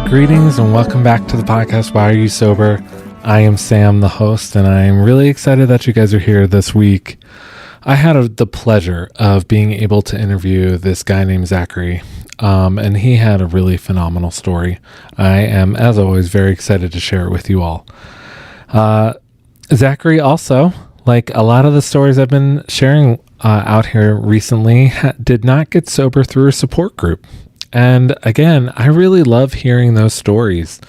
Greetings and welcome back to the podcast, Why Are You Sober? I am Sam, the host, and I'm really excited that you guys are here this week. I had the pleasure of being able to interview this guy named Zachary, and he had a really phenomenal story. I am, as always, very excited to share it with you all. Zachary also, like a lot of the stories I've been sharing out here recently, did not get sober through a support group. And again, I really love hearing those stories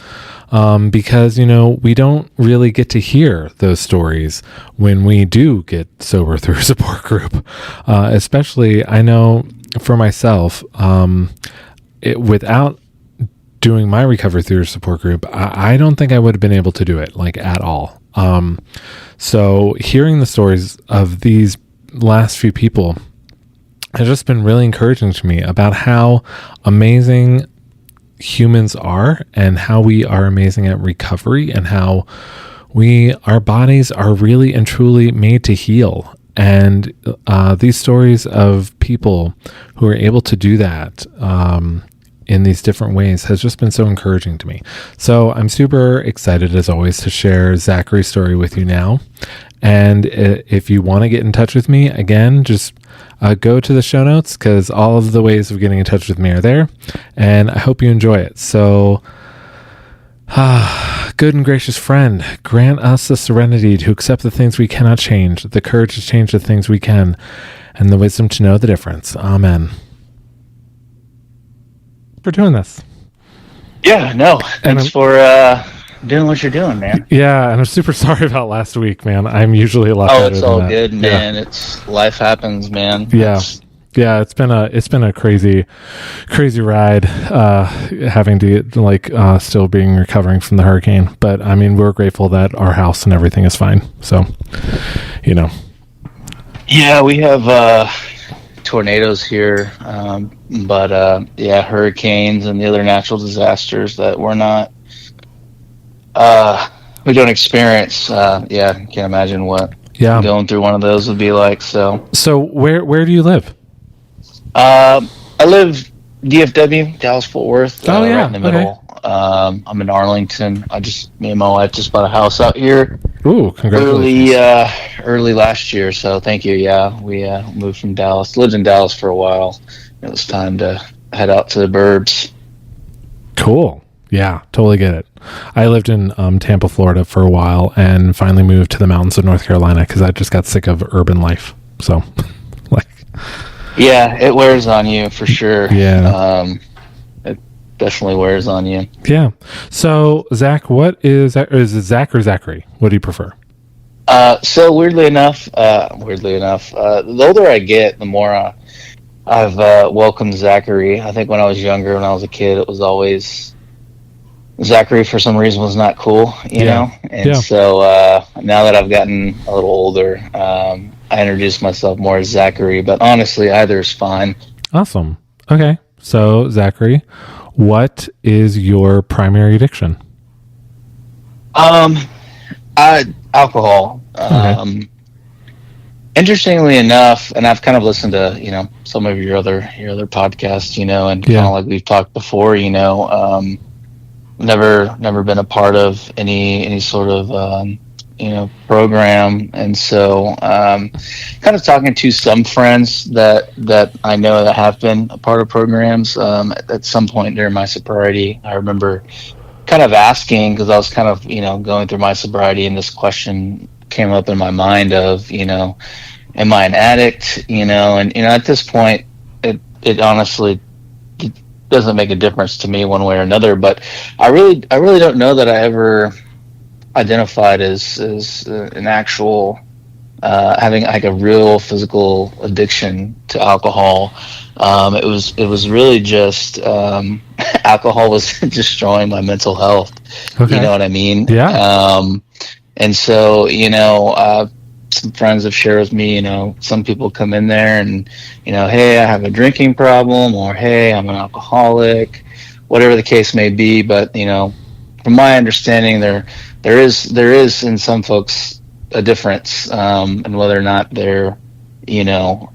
because, you know, we don't really get to hear those stories when we do get sober through a support group. Especially, I know for myself, without doing my recovery through a support group, I don't think I would have been able to do it, like, at all. So hearing the stories of these last few people has just been really encouraging to me about how amazing humans are and how we are amazing at recovery and how our bodies are really and truly made to heal. And these stories of people who are able to do that in these different ways has just been so encouraging to me. So I'm super excited, as always, to share Zachary's story with you now. And if you want to get in touch with me, again, just go to the show notes because all of the ways of getting in touch with me are there. And I hope you enjoy it. So, good and gracious friend, grant us the serenity to accept the things we cannot change, the courage to change the things we can, and the wisdom to know the difference. Amen. For doing this. Yeah, no. Thanks for doing what you're doing, man. Yeah, and I'm super sorry about last week, man. I'm usually a lot better than that. Oh, it's all good, man. Yeah. It's life happens, man. Yeah. Yeah, it's been a crazy ride, having to still being recovering from the hurricane. But I mean, we're grateful that our house and everything is fine. So, you know. Yeah, we have tornadoes here, but hurricanes and the other natural disasters that we don't experience. Can't imagine what going through one of those would be like. So where do you live? I live DFW, Dallas Fort Worth. Right in the middle. Okay. I'm in Arlington. Me and my wife just bought a house out here. Ooh, congratulations! Early last year. So thank you. Yeah, we moved from Dallas. Lived in Dallas for a while. It was time to head out to the burbs. Cool. Yeah, totally get it. I lived in Tampa, Florida for a while and finally moved to the mountains of North Carolina because I just got sick of urban life. So, yeah, it wears on you for sure. Yeah. It definitely wears on you. Yeah. So, Zach, what is it Zach or Zachary? What do you prefer? So weirdly enough, the older I get, the more I've welcomed Zachary. I think when I was younger, when I was a kid, it was always Zachary for some reason was not cool, you know? And so now that I've gotten a little older, I introduce myself more as Zachary, but honestly, either is fine. Awesome. Okay. So, Zachary, what is your primary addiction? Alcohol. Okay. Interestingly enough, and I've kind of listened to, you know, some of your other podcasts, you know, and kind of like we've talked before, you know, never been a part of any sort of program, and so kind of talking to some friends that I know that have been a part of programs at some point during my sobriety. I remember kind of asking, because I was kind of, you know, going through my sobriety, and this question came up in my mind of, you know, am I an addict? You know, and you know, at this point, it honestly doesn't make a difference to me one way or another. But I really don't know that I ever identified as an actual having like a real physical addiction to alcohol. It was really just alcohol was destroying my mental health. Okay. You know what I mean? Yeah. And so, you know, some friends have shared with me, you know, some people come in there and, you know, hey, I have a drinking problem, or hey, I'm an alcoholic, whatever the case may be. But, you know, from my understanding, there is in some folks a difference, and whether or not they're, you know,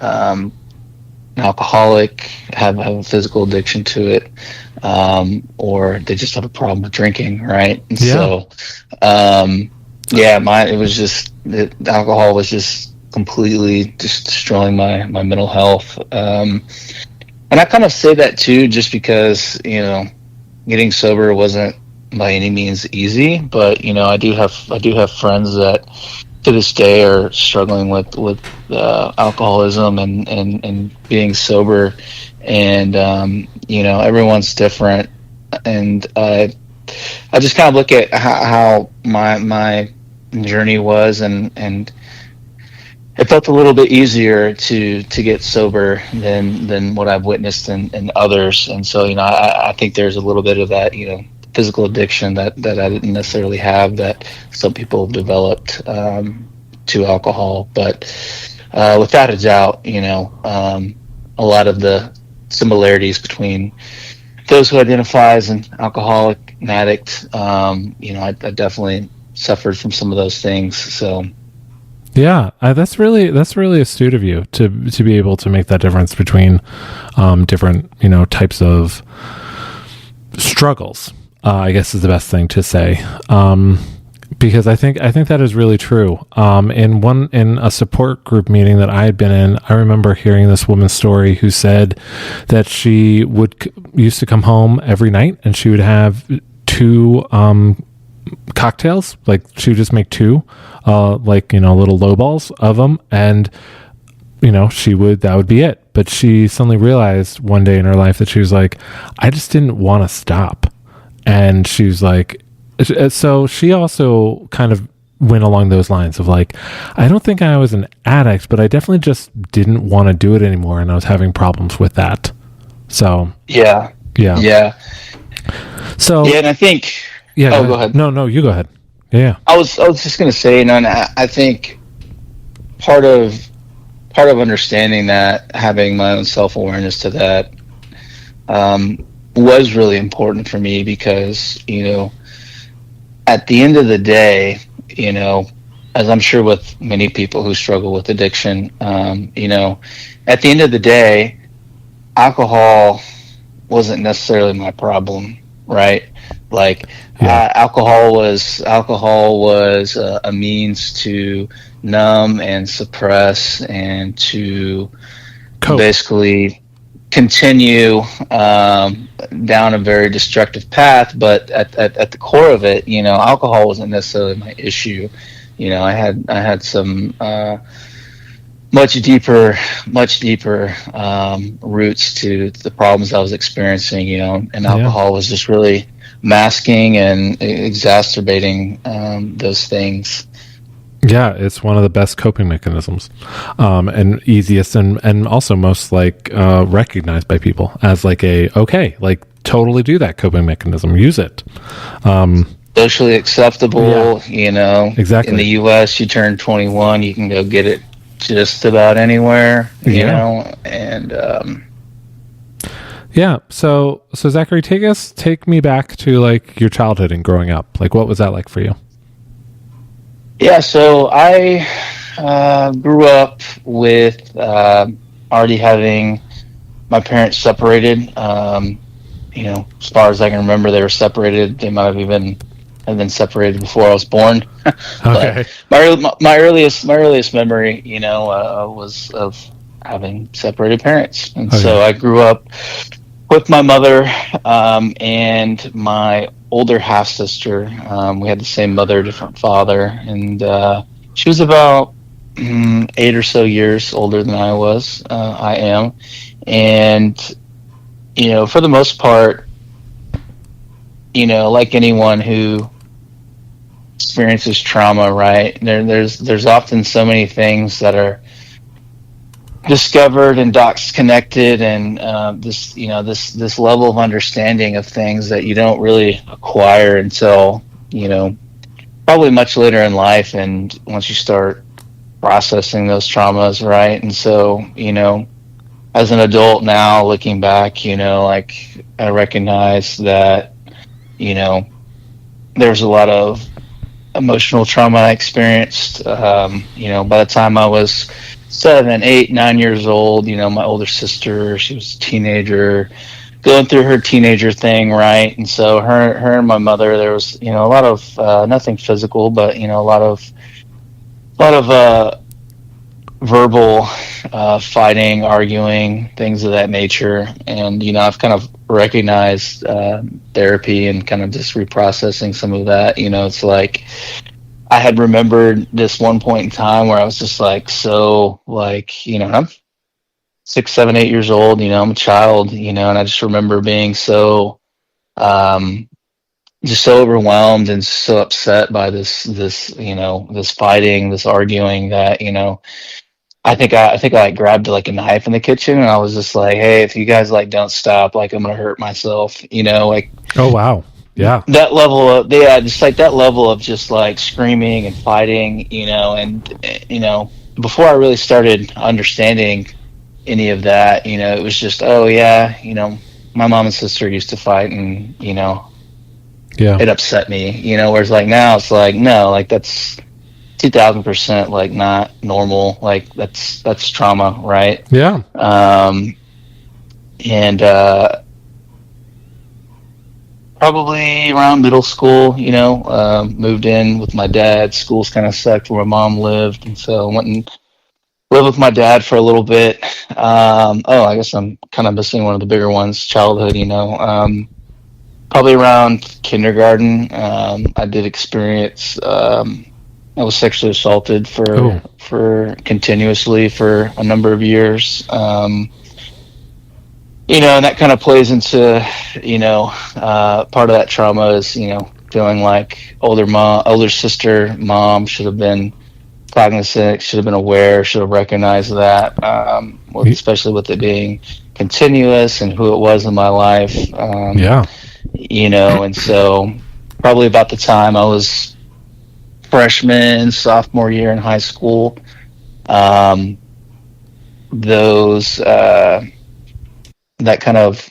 an alcoholic, have a physical addiction to it, or they just have a problem with drinking, right? And so, yeah, it was just alcohol was just completely just destroying my mental health. And I kind of say that too, just because getting sober wasn't by any means easy, but I do have friends that to this day are struggling with alcoholism and being sober, and everyone's different, and I just kind of look at how my journey was, and it felt a little bit easier to get sober than what I've witnessed in others. And so, I think there's a little bit of that, physical addiction that I didn't necessarily have, that some people have developed to alcohol. But without a doubt, a lot of the similarities between those who identify as an alcoholic, an addict, I definitely suffered from some of those things. So. Yeah, that's really astute of you to be able to make that difference between different types of struggles. I guess is the best thing to say, because I think that is really true. In a support group meeting that I had been in, I remember hearing this woman's story who said that she used to come home every night and she would have two cocktails. Like she would just make two little low balls of them, and that would be it. But she suddenly realized one day in her life that she was like, I just didn't want to stop. And she was like, so she also kind of went along those lines of like, I don't think I was an addict, but I definitely just didn't want to do it anymore, and I was having problems with that. So yeah. So yeah, and I think go ahead. No, you go ahead. Yeah. I was just gonna say, and I think part of understanding that, having my own self-awareness to that, was really important for me, because at the end of the day, as I'm sure with many people who struggle with addiction, at the end of the day, alcohol wasn't necessarily my problem, right? Like, alcohol was a means to numb and suppress and to cope. Basically continue down a very destructive path. But at the core of it, alcohol wasn't necessarily my issue. I had some much deeper roots to the problems I was experiencing, and alcohol was just really masking and exacerbating those things. Yeah, it's one of the best coping mechanisms, and easiest, and also most recognized by people as totally do that coping mechanism, use it. Socially acceptable, exactly. In the U.S., you turn 21, you can go get it just about anywhere, and yeah. So Zachary, take me back to your childhood and growing up. What was that like for you? Yeah, so I grew up with already having my parents separated. As far as I can remember, they were separated. They might have been separated before I was born. Okay. My earliest memory, was of having separated parents, and so I grew up with my mother and my older half sister. We had the same mother, different father, and she was about 8 or so years older than I was. I am, and for the most part, like anyone who experiences trauma, right? There's often so many things that are discovered and dots connected, and this level of understanding of things that you don't really acquire until probably much later in life, and once you start processing those traumas, right? And so as an adult now, looking back, I recognize that there's a lot of emotional trauma I experienced. By the time I was 7, 8, 9 years old. My older sister, she was a teenager, going through her teenager thing, right? And so her and my mother, there was a lot of nothing physical, but a lot of verbal fighting, arguing, things of that nature. And I've kind of recognized therapy and kind of just reprocessing some of that. It's like I had remembered this one point in time where I was just like, so like, I'm 6, 7, 8 years old. I'm a child. And I just remember being um, just so overwhelmed and so upset by this fighting, this arguing that I think I like grabbed like a knife in the kitchen, and I was just like, hey, if you guys like don't stop, like I'm gonna hurt myself. Like Oh wow. Yeah. that level of, yeah, just like that level of just like screaming and fighting. And before I really started understanding any of that, it was just, oh yeah, my mom and sister used to fight, and Yeah. it upset me. Whereas like now it's like, no, like that's 2000% like not normal. Like that's trauma, right? Yeah. And probably around middle school, moved in with my dad. Schools kind of sucked where my mom lived, and so I went and lived with my dad for a little bit. Oh, I guess I'm kind of missing one of the bigger ones, childhood. Probably around kindergarten, I did experience. I was sexually assaulted Oh. for continuously for a number of years. And that kind of plays into, part of that trauma is, feeling like older sister, mom should have been cognizant, should have been aware, should have recognized that, especially with it being continuous and who it was in my life. Yeah. And so probably about the time I was freshman, sophomore year in high school, um, those, that kind of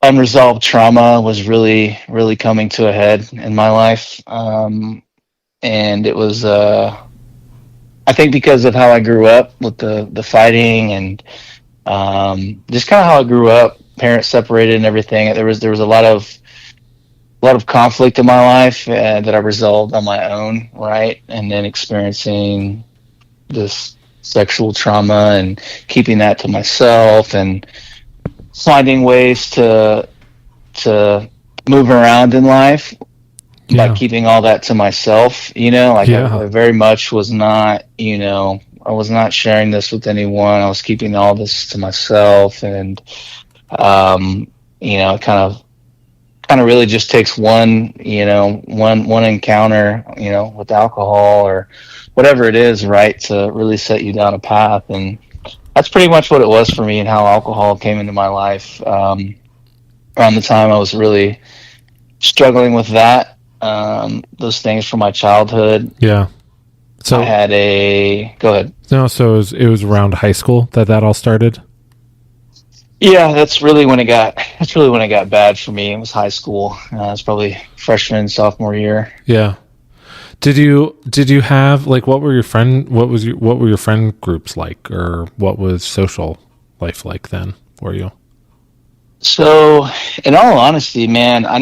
unresolved trauma was really, really coming to a head in my life. And it was, I think because of how I grew up with the fighting and just kind of how I grew up, parents separated and everything. There was a lot of conflict in my life that I resolved on my own, right? And then experiencing this sexual trauma and keeping that to myself and finding ways to move around in life by Yeah. keeping all that to myself. Like Yeah. I very much was not, I was not sharing this with anyone. I was keeping all this to myself, and it kind of really just takes one encounter, with alcohol or whatever it is, right, to really set you down a path. And that's pretty much what it was for me and how alcohol came into my life. Around the time I was really struggling with that, those things from my childhood. Yeah. So I had a go ahead. no, so it was around high school that all started. Yeah, that's really when it got bad for me. It was high school. It was probably freshman, sophomore year. Yeah. Did you have like what were your friend groups like, or what was social life like then for you? So, in all honesty, man, I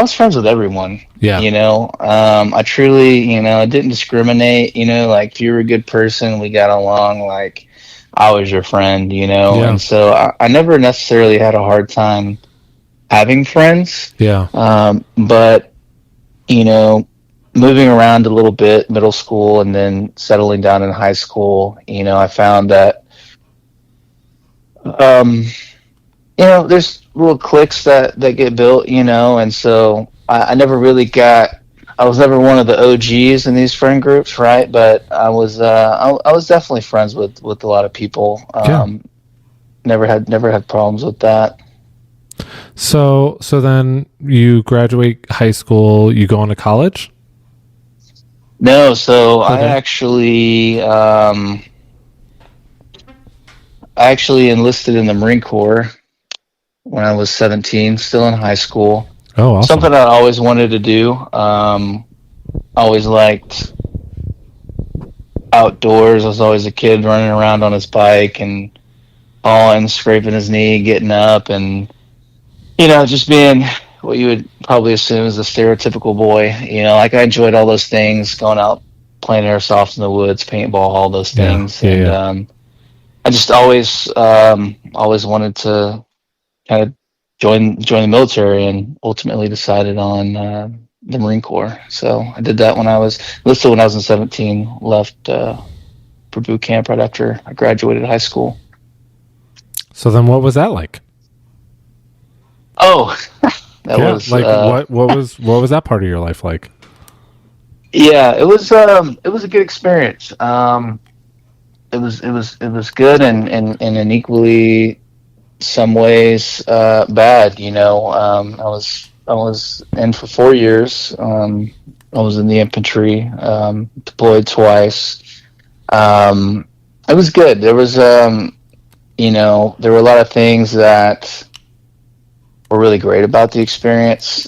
was friends with everyone. Yeah. I truly, I didn't discriminate. Like if you were a good person, we got along. Like I was your friend. Yeah. And so I never necessarily had a hard time having friends. Yeah. But moving around a little bit, middle school, and then settling down in high school, I found that um, there's little cliques that get built, and so I never really I was never one of the OGs in these friend groups, right? But I was definitely friends with a lot of people. Yeah. Never had problems with that. So then you graduate high school, you go on to college? No, so I Okay. actually enlisted in the Marine Corps when I was 17, still in high school. Oh, awesome. Something I always wanted to do. Always liked outdoors. I was always a kid running around on his bike and falling, scraping his knee, getting up, and just being what you would probably assume is a stereotypical boy. Like I enjoyed all those things, going out playing airsoft in the woods, paintball, all those Yeah. things, Yeah. and Yeah. I just always wanted to kind of join the military, and ultimately decided on the Marine Corps. So I did that when I was enlisted when I was in 17. Left for boot camp right after I graduated high school. So then, what was that like? Oh, that Yeah, was like what was that part of your life like? yeah, it was a good experience. It was good, and in equally some ways bad. I was in for 4 years. I was in the infantry, deployed twice. It was good. There were a lot of things that were really great about the experience.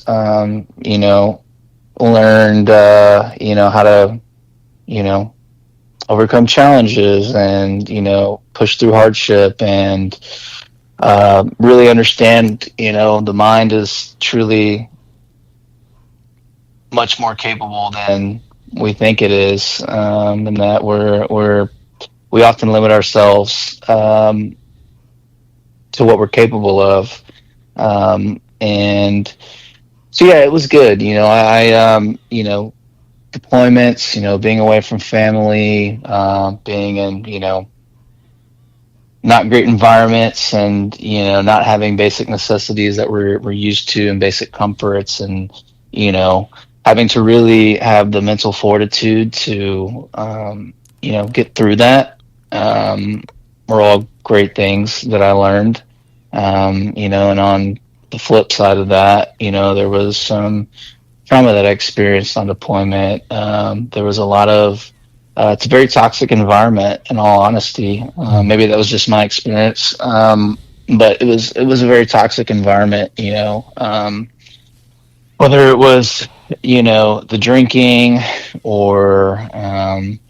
Learned, how to, you know, overcome challenges, and push through hardship, and really understand the mind is truly much more capable than we think it is, and that we often limit ourselves to what we're capable of, and so yeah, it was good. Deployments, being away from family, being in not great environments, and not having basic necessities that we're used to, and basic comforts, and you know having to really have the mental fortitude to get through that, were all great things that I learned. And on the flip side of that, there was some trauma that I experienced on deployment. There was a lot of it's a very toxic environment, in all honesty. Maybe that was just my experience, but it was a very toxic environment. Whether it was the drinking, or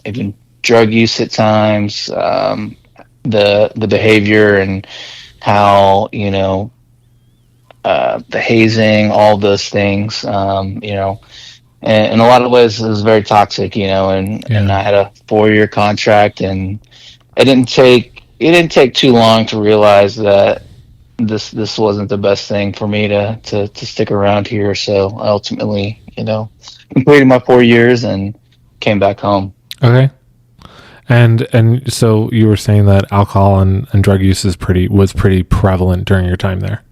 even drug use at times, the behavior, and how the hazing, all those things. And in a lot of ways, it was very toxic, and I Yeah. had a 4-year contract, and it didn't take too long to realize that this wasn't the best thing for me to stick around here. So I ultimately, completed my 4 years and came back home. Okay. And so you were saying that alcohol and drug use was pretty prevalent during your time there.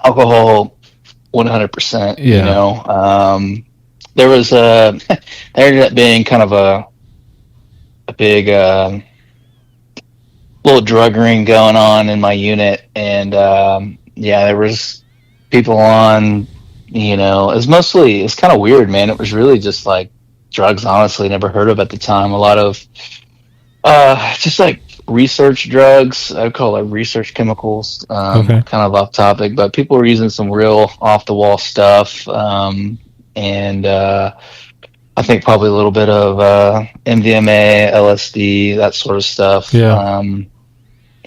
Alcohol, 100%. Yeah. There was there ended up being kind of a big little drug ring going on in my unit, and yeah, there was people on. It's kind of weird, man. It was really just like drugs. Honestly, never heard of at the time. A lot of just like research drugs. I would call it research chemicals. Okay. Kind of off topic, but people were using some real off the wall stuff. And I think probably a little bit of MDMA, LSD, that sort of stuff. Yeah.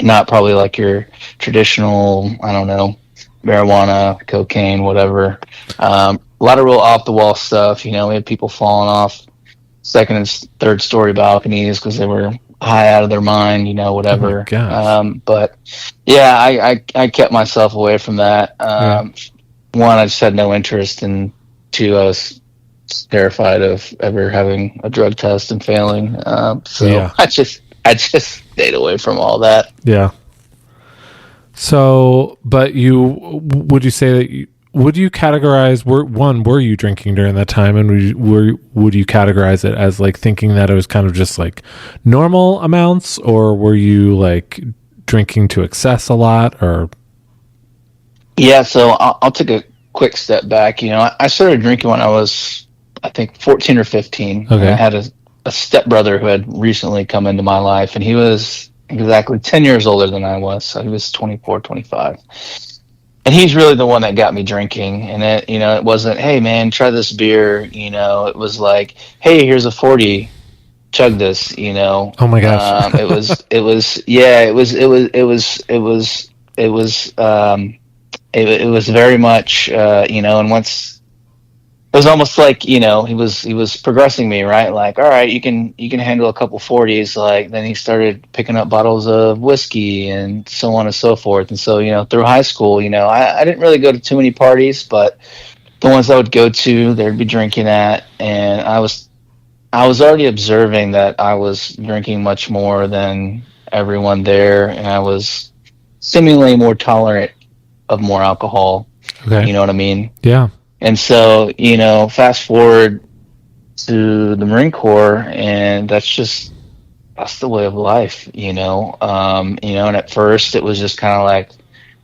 Not probably like your traditional, I don't know, marijuana, cocaine, whatever. A lot of real off the wall stuff. We had people falling off second and third story balconies because they were high out of their mind, Oh my whatever. gosh. But yeah, I kept myself away from that. Yeah. One, I just had no interest, and two, I was terrified of ever having a drug test and failing. So Yeah. I just stayed away from all that. Yeah. So, but would you say that would you categorize were you drinking during that time, and would you categorize it as like thinking that it was kind of just like normal amounts, or were you like drinking to excess a lot, or Yeah, so I'll take a quick step back. I started drinking when I was, I think, 14 or 15. And I okay. had a stepbrother who had recently come into my life, and he was exactly 10 years older than I was. So he was 24, 25. and he's really the one that got me drinking. And it wasn't, hey man, try this beer. It was like, hey, here's a 40, chug this. Oh my gosh. Yeah, it was very much, and once it was almost like, he was progressing me, right? Like, all right, you can handle a couple 40s. Like, then he started picking up bottles of whiskey and so on and so forth. And so, through high school, I didn't really go to too many parties, but the ones I would go to, there'd be drinking at, and I was already observing that I was drinking much more than everyone there, and I was seemingly more tolerant of more alcohol. Okay. You know what I mean? Yeah. And so, fast forward to the Marine Corps, and that's the way of life. And at first it was just kind of like,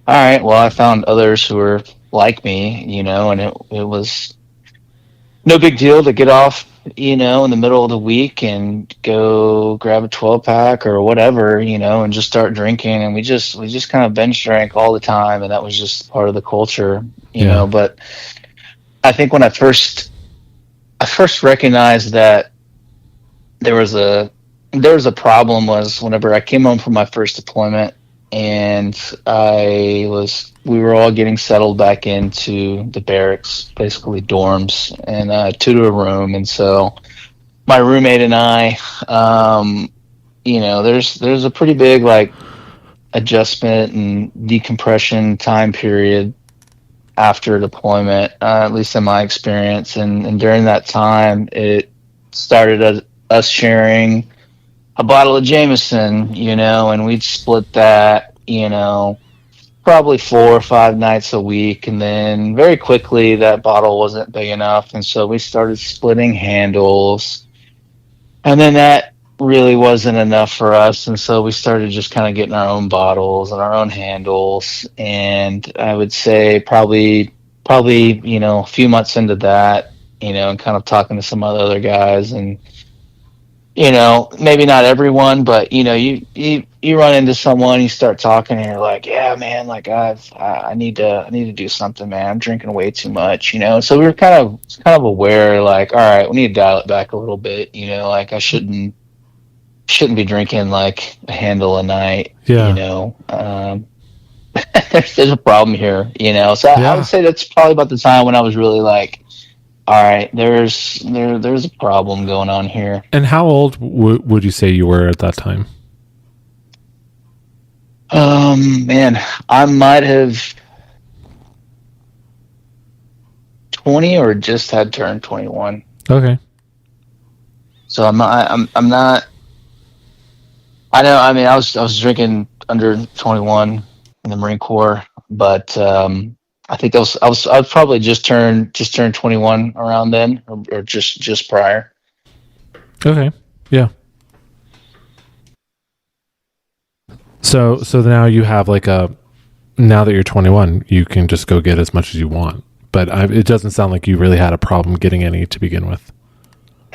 all right, well, I found others who were like me, and it was no big deal to get off, in the middle of the week and go grab a 12 pack or whatever, and just start drinking. And we just kind of binge drank all the time. And that was just part of the culture, Yeah. but I think when I first recognized that there was a there was a problem was whenever I came home from my first deployment, and we were all getting settled back into the barracks, basically dorms, and two to a room. And so my roommate and I, there's a pretty big like adjustment and decompression time period after deployment, at least in my experience. And during that time, it started us sharing a bottle of Jameson, and we'd split that, probably 4 or 5 nights a week. And then very quickly, that bottle wasn't big enough. And so we started splitting handles. And then that really wasn't enough for us. And so we started just kind of getting our own bottles and our own handles. And I would say probably, a few months into that, and kind of talking to some other guys, and maybe not everyone, but you run into someone, you start talking, and you're like, yeah, man, like I need to do something, man. I'm drinking way too much. So we were kind of aware, like, all right, we need to dial it back a little bit. Like I shouldn't be drinking like a handle a night. Yeah. There's a problem here. So I would Yeah. say that's probably about the time when I was really like, all right, there's a problem going on here. And how old would you say you were at that time? Man, I might have 20 or just had turned 21. Okay. So I'm not. I know. I mean, I was drinking under 21 in the Marine Corps, but I think I was probably just turned 21 around then, or just prior. Okay. Yeah. So now you have like now that you're 21, you can just go get as much as you want. But it doesn't sound like you really had a problem getting any to begin with.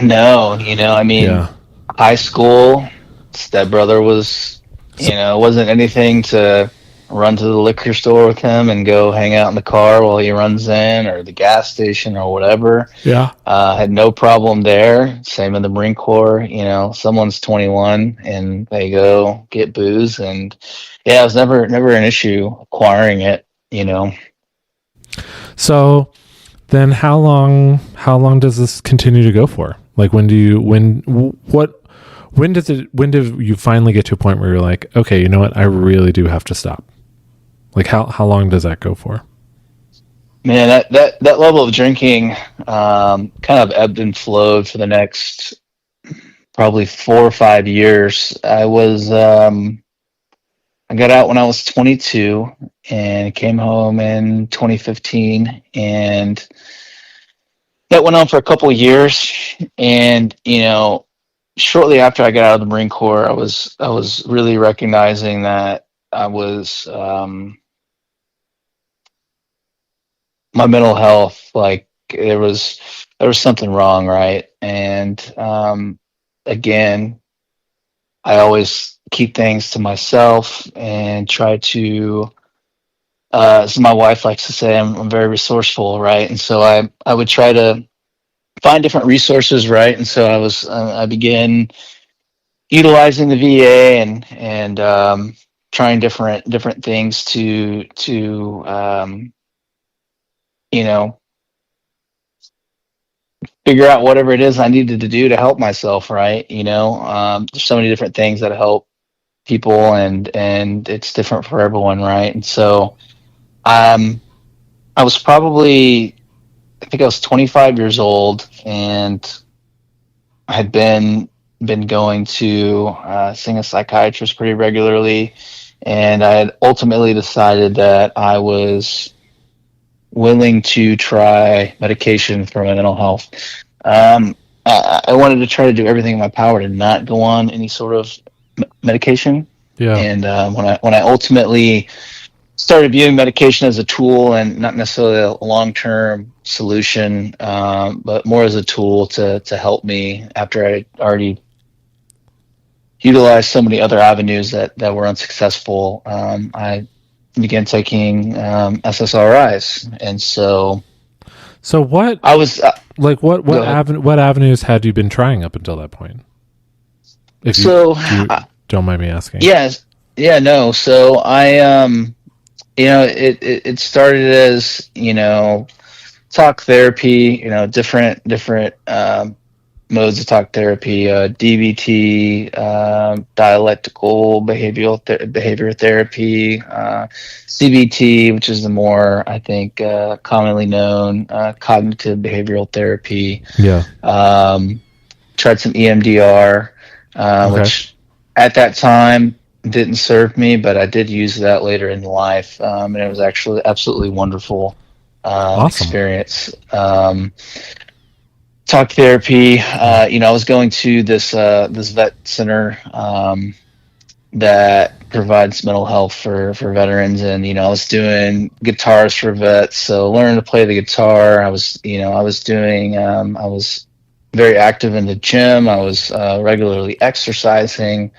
No, I mean, Yeah. high school, stepbrother was, So, wasn't anything to run to the liquor store with him and go hang out in the car while he runs in, or the gas station or whatever. yeah. Had no problem there. Same in the Marine Corps. Someone's 21 and they go get booze, and yeah, it was never an issue acquiring it. So then how long does this continue to go for? Like when do you finally get to a point where you're like, okay, you know what? I really do have to stop. Like how long does that go for? Man, that level of drinking kind of ebbed and flowed for the next probably 4 or 5 years. I got out when I was 22 and came home in 2015, and that went on for a couple of years. And shortly after I got out of the Marine Corps, I was really recognizing that I was my mental health, like there was something wrong, right? And again, I always keep things to myself and try to as my wife likes to say, I'm very resourceful, right? And so I would try to find different resources, right? And so I began utilizing the VA and trying different things to you know, figure out whatever it is I needed to do to help myself, right? There's so many different things that help people, and it's different for everyone, right? And so um I was probably, I think I was 25 years old, and I had been going to seeing a psychiatrist pretty regularly, and I had ultimately decided that I was willing to try medication for my mental health. I wanted to try to do everything in my power to not go on any sort of medication, Yeah. and when I ultimately started viewing medication as a tool and not necessarily a long-term solution, but more as a tool to help me after I already utilized so many other avenues that were unsuccessful. I began taking SSRIs, and so So what, I was like, go ahead. what avenues had you been trying up until that point? If you So do don't mind me asking. yes, yeah, no. So it started as talk therapy, different modes of talk therapy, DBT, dialectical behavior therapy, CBT, which is the more, I think, commonly known cognitive behavioral therapy. Yeah. Tried some EMDR, Okay. which at that time didn't serve me, but I did use that later in life, and it was actually absolutely wonderful Awesome. experience. Talk therapy. Yeah. I was going to this vet center that provides mental health for veterans, and I was doing guitars for vets, so learning to play the guitar. I was very active in the gym. I was regularly exercising,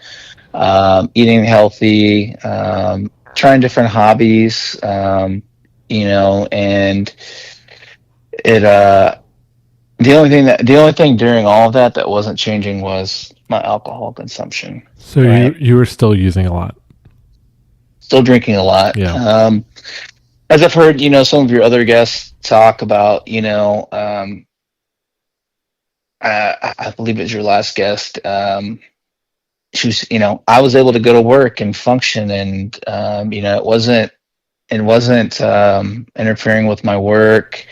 eating healthy, trying different hobbies, and it the only thing during all of that wasn't changing was my alcohol consumption. So Right, you were still using a lot. still drinking a lot. Yeah. As I've heard, some of your other guests talk about, I believe it was your last guest. She was, I was able to go to work and function, and it wasn't interfering with my work.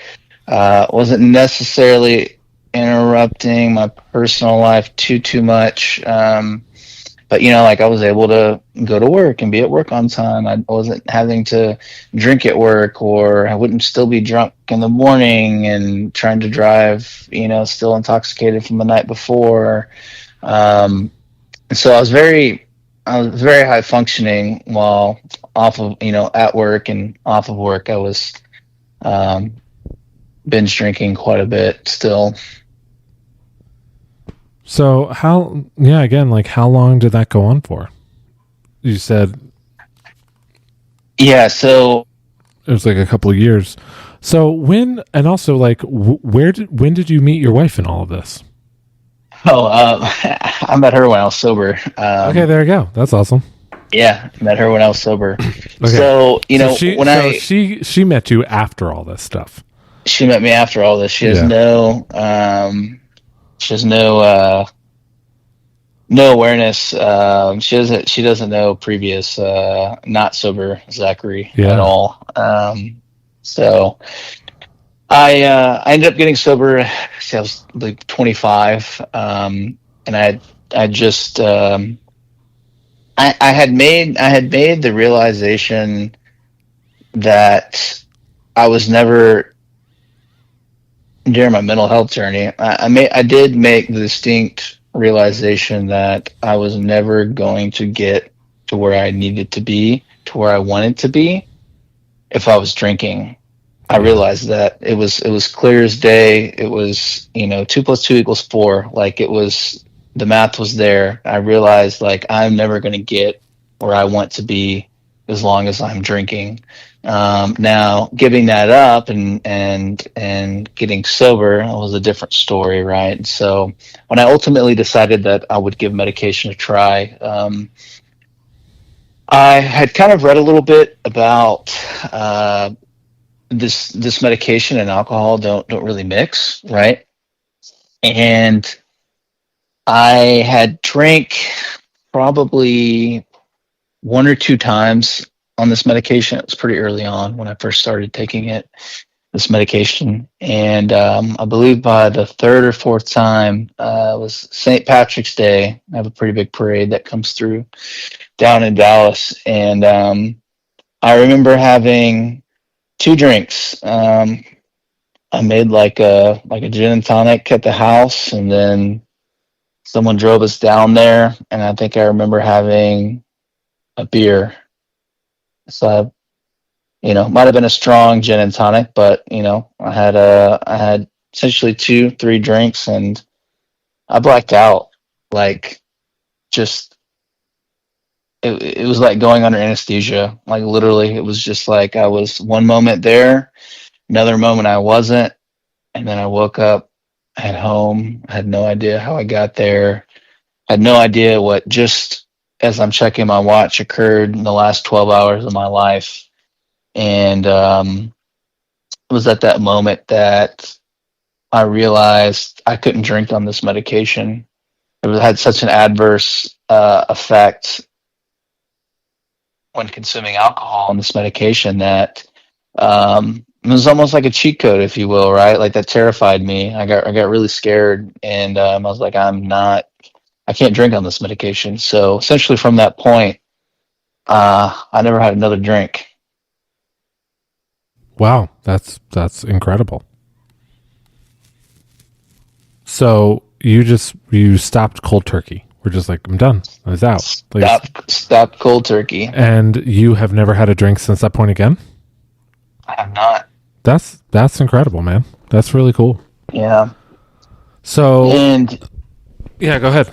Wasn't necessarily interrupting my personal life too much. But like I was able to go to work and be at work on time. I wasn't having to drink at work, or I wouldn't still be drunk in the morning and trying to drive, still intoxicated from the night before. And so I was very high functioning while off of, at work, and off of work I was um, binge drinking quite a bit still. So again, like, how long did that go on for? You said Yeah, so it was like a couple of years. So and also, like, when did you meet your wife in all of this? I met her when I was sober. Okay, there you go. That's awesome. Yeah, met her when I was sober. Okay. So, So she when so she met you after all this stuff. she met me after all this, Yeah. she has no awareness. She doesn't know previous, not sober Zachary at Yeah. all. So I ended up getting sober. See, I was like 25, and I just I had made the realization that I was never, during my mental health journey. I did make the distinct realization that I was never going to get to where I needed to be, to where I wanted to be, if I was drinking. I Yeah. realized that it was clear as day. It was, 2 + 2 = 4. Like, the math was there. I realized, like, I'm never going to get where I want to be as long as I'm drinking. Now, giving that up and getting sober was a different story, right? So when I ultimately decided that I would give medication a try, I had kind of read a little bit about this medication and alcohol don't really mix, right? And I had drank probably one or two times on this medication. It was pretty early on when I first started taking this medication. And I believe by the third or fourth time, it was St. Patrick's Day. I have a pretty big parade that comes through down in Dallas. And I remember having two drinks. I made like a gin and tonic at the house, and then someone drove us down there, and I think I remember having a beer. So might have been a strong gin and tonic, but I had essentially two, three drinks, and I blacked out. Like, just it was like going under anesthesia. Like, literally, it was just like I was one moment there, another moment I wasn't, and then I woke up at home. I had no idea how I got there. I had no idea what just as I'm checking my watch occurred in the last 12 hours of my life. And it was at that moment that I realized I couldn't drink on this medication. It had such an adverse effect when consuming alcohol on this medication that it was almost like a cheat code, if you will, right? Like, that terrified me. I got really scared, and I was like, I can't drink on this medication. So essentially, from that point, I never had another drink. Wow, that's incredible. So you stopped cold turkey. We're just like, I'm done. I was out. Stop cold turkey. And you have never had a drink since that point again? I have not. That's incredible, man. That's really cool. Yeah. So, and yeah, go ahead.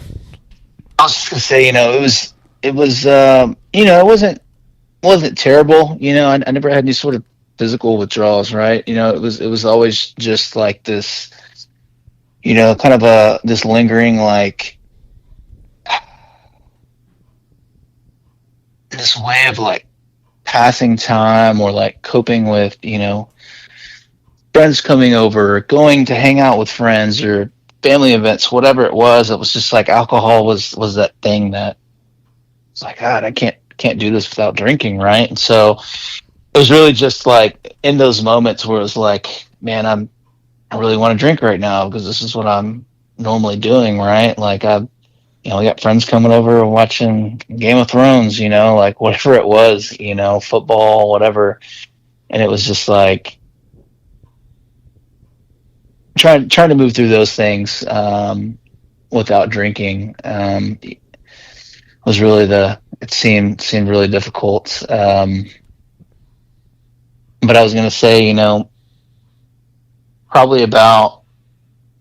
I was just gonna say, it wasn't terrible. I never had any sort of physical withdrawals, right? It was always just like this, kind of this lingering, like, this way of like passing time, or like coping with, friends coming over, going to hang out with friends, or family events, whatever it was. It was just like alcohol was that thing that it's like, God, I can't do this without drinking, right? And so it was really just like in those moments where it was like, man, I really want to drink right now because this is what I'm normally doing, right? Like, we got friends coming over watching Game of Thrones, like whatever it was, football, whatever. And it was just like trying to move through those things without drinking was really it seemed really difficult. But I was going to say, probably about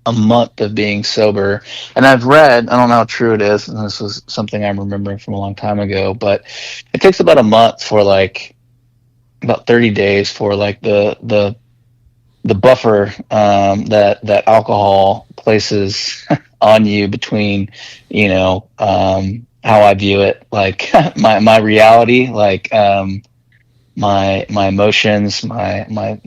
a month of being sober, and I've read, I don't know how true it is, and this was something I'm remembering from a long time ago, but it takes about a month for like about 30 days for like the buffer that alcohol places on you between, how I view it, like my reality, like my emotions, my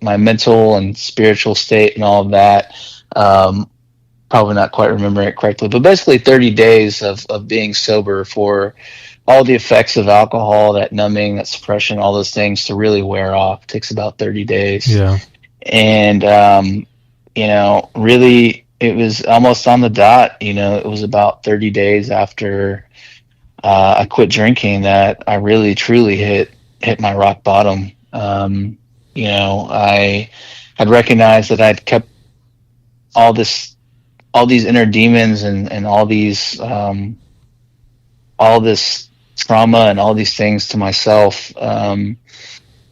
mental and spiritual state, and all of that. Probably not quite remembering it correctly, but basically 30 days of being sober for all the effects of alcohol, that numbing, that suppression, all those things to really wear off. It takes about 30 days. Yeah. And, really, it was almost on the dot. It was about 30 days after I quit drinking that I really, truly hit my rock bottom. I had recognized that I'd kept all these inner demons and all this trauma and all these things to myself from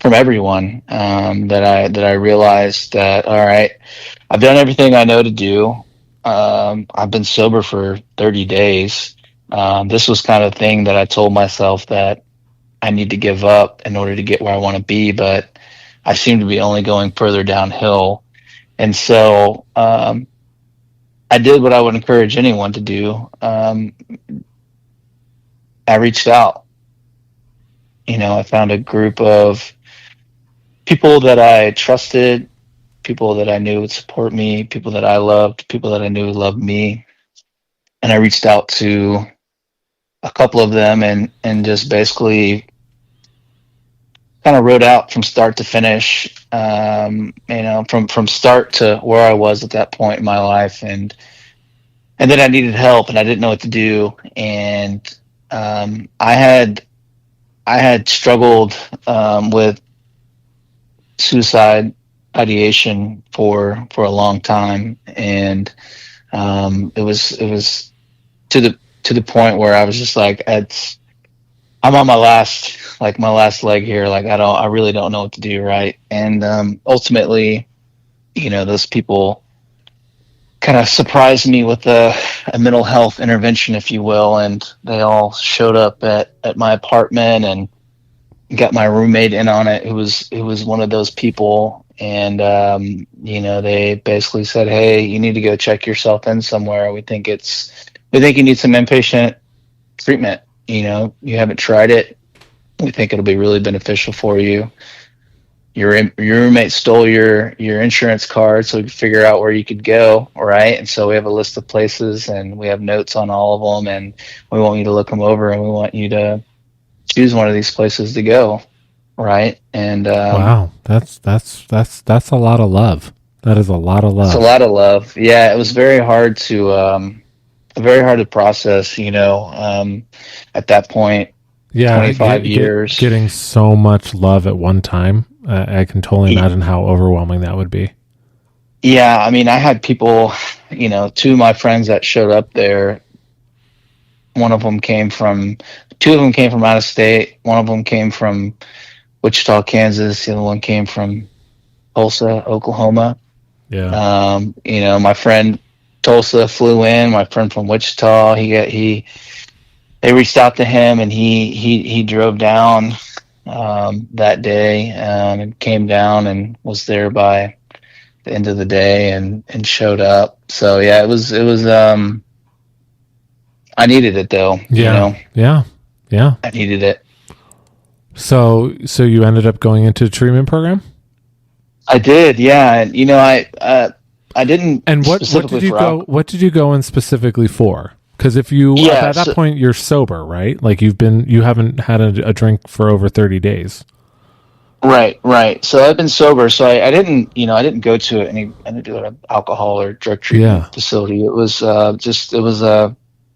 everyone. That I realized that, all right, I've done everything I know to do. I've been sober for 30 days. This was kind of thing that I told myself that I need to give up in order to get where I want to be, but I seem to be only going further downhill. And so I did what I would encourage anyone to do. I reached out. I found a group of people that I trusted, people that I knew would support me, people that I loved, people that I knew loved me. And I reached out to a couple of them and just basically kind of wrote out from start to finish, from start to where I was at that point in my life. And then I needed help and I didn't know what to do. And I had struggled with suicide ideation for a long time, and it was to the point where I was just like, I'm on my last leg here. Like I really don't know what to do, right? And ultimately, those people kind of surprised me with a mental health intervention, if you will, and they all showed up at my apartment and got my roommate in on it. It was one of those people, and they basically said, "Hey, you need to go check yourself in somewhere. We think you need some inpatient treatment. You haven't tried it. We think it'll be really beneficial for you. Your roommate stole your insurance card, so we could figure out where you could go, right? And so we have a list of places, and we have notes on all of them, and we want you to look them over, and we want you to choose one of these places to go, right?" And Wow, that's a lot of love. That is a lot of it's a love. lot of love. Yeah, it was very hard to process. At that point, Yeah, 25 years. getting so much love at one time. I can totally imagine how overwhelming that would be. Yeah, I mean, I had people, two of my friends that showed up there. One of them came from, two of them came from out of state. One of them came from Wichita, Kansas. The other one came from Tulsa, Oklahoma. Yeah. My friend Tulsa flew in. My friend from Wichita, they reached out to him, and he drove down that day, and came down and was there by the end of the day, and showed up. So yeah, it was. I needed it though. Yeah. Yeah. Yeah. I needed it. So you ended up going into a treatment program? I did, yeah. And I didn't And what specifically did you for go alcohol. what did you go in specifically for? Because if you Yeah, at that point you're sober, right? Like you haven't had a drink for over 30 days. right, right. So I've been sober. So I didn't go to any alcohol or drug treatment Yeah. facility. It was a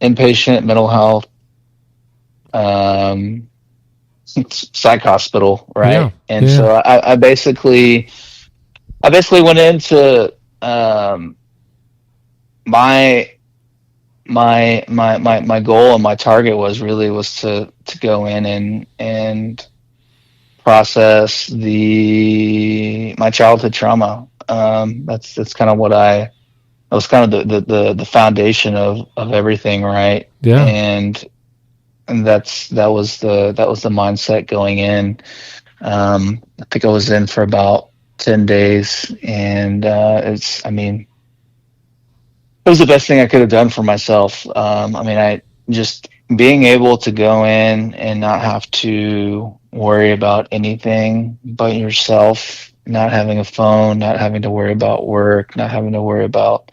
inpatient mental health um, psych hospital, Yeah. right? And Yeah. so I basically went into my my goal and my target was to go in and process the my childhood trauma. That's kind of what that was kind of the foundation of everything, right? Yeah. And that was the mindset going in. I think I was in for about 10 days, and I mean, it was the best thing I could have done for myself. I just being able to go in and not have to worry about anything but yourself, not having a phone, not having to worry about work, not having to worry about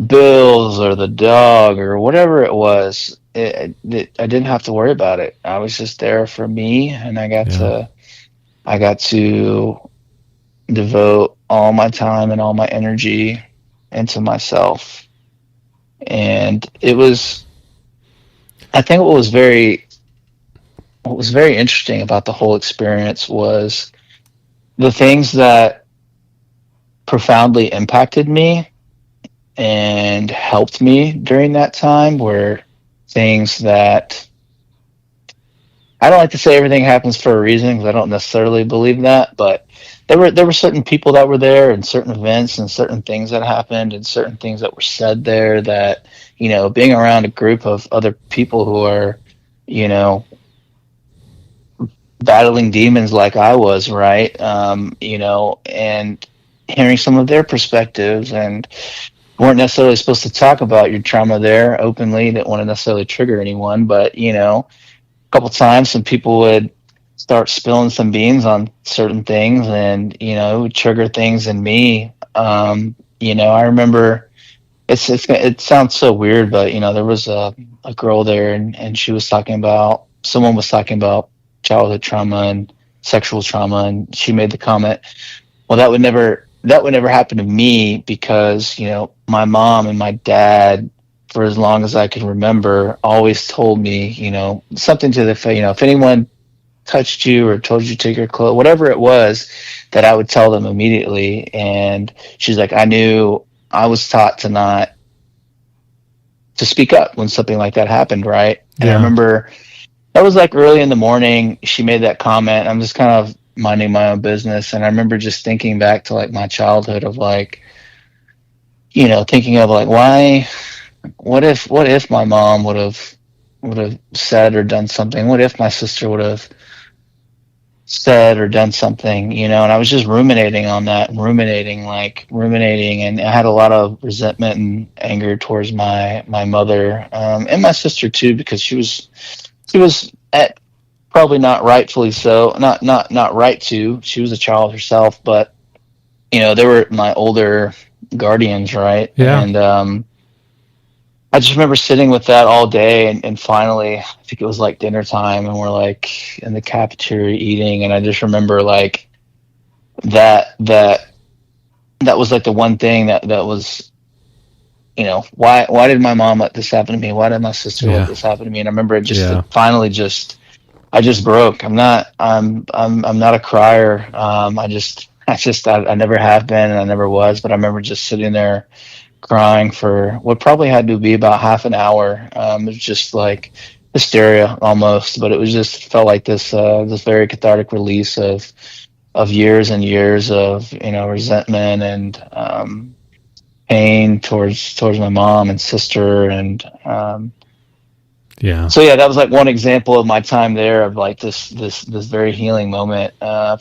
bills or the dog or whatever it was. I didn't have to worry about it. I was just there for me, and Yeah. I got to devote all my time and all my energy into myself. And I think what was very interesting about the whole experience was the things that profoundly impacted me and helped me during that time were things that I don't like to say everything happens for a reason, because I don't necessarily believe that, but there were certain people that were there, and certain events and certain things that happened and certain things that were said there that, being around a group of other people who are, you know battling demons like I was, right? And hearing some of their perspectives, and weren't necessarily supposed to talk about your trauma there openly. Didn't want to necessarily trigger anyone, but a couple times some people would start spilling some beans on certain things, and it would trigger things in me. I remember it sounds so weird, but there was a girl there, and she was talking about someone was talking about childhood trauma and sexual trauma, and she made the comment, well, that would never happen to me because my mom and my dad, for as long as I can remember, always told me something to the effect, if anyone touched you or told you to take your clothes, whatever it was, that I would tell them immediately. And she's like, I knew I was taught to speak up when something like that happened, right? And I Yeah. remember that was like early in the morning. She made that comment. I'm just kind of minding my own business, and I remember just thinking back to like my childhood of like, thinking of like, why? What if my mom would have said or done something? What if my sister would have said or done something? And I was just ruminating on that, and ruminating, and I had a lot of resentment and anger towards my mother, and my sister too, because she was at probably not rightfully so, not right to. She was a child herself, but they were my older guardians, right? Yeah. And I just remember sitting with that all day, and finally, I think it was like dinner time, and we're like in the cafeteria eating, and I just remember like that that was like the one thing that was, why did my mom let this happen to me? Why did my sister let Yeah. this happen to me? And I remember Yeah. it finally just I just broke. I'm not a crier. I never have been, and I never was, but I remember just sitting there crying for what probably had to be about half an hour. It was just like hysteria almost, but it was just felt like this very cathartic release of years and years of resentment and pain towards my mom and sister, and Yeah. so yeah, that was like one example of my time there, of like this very healing moment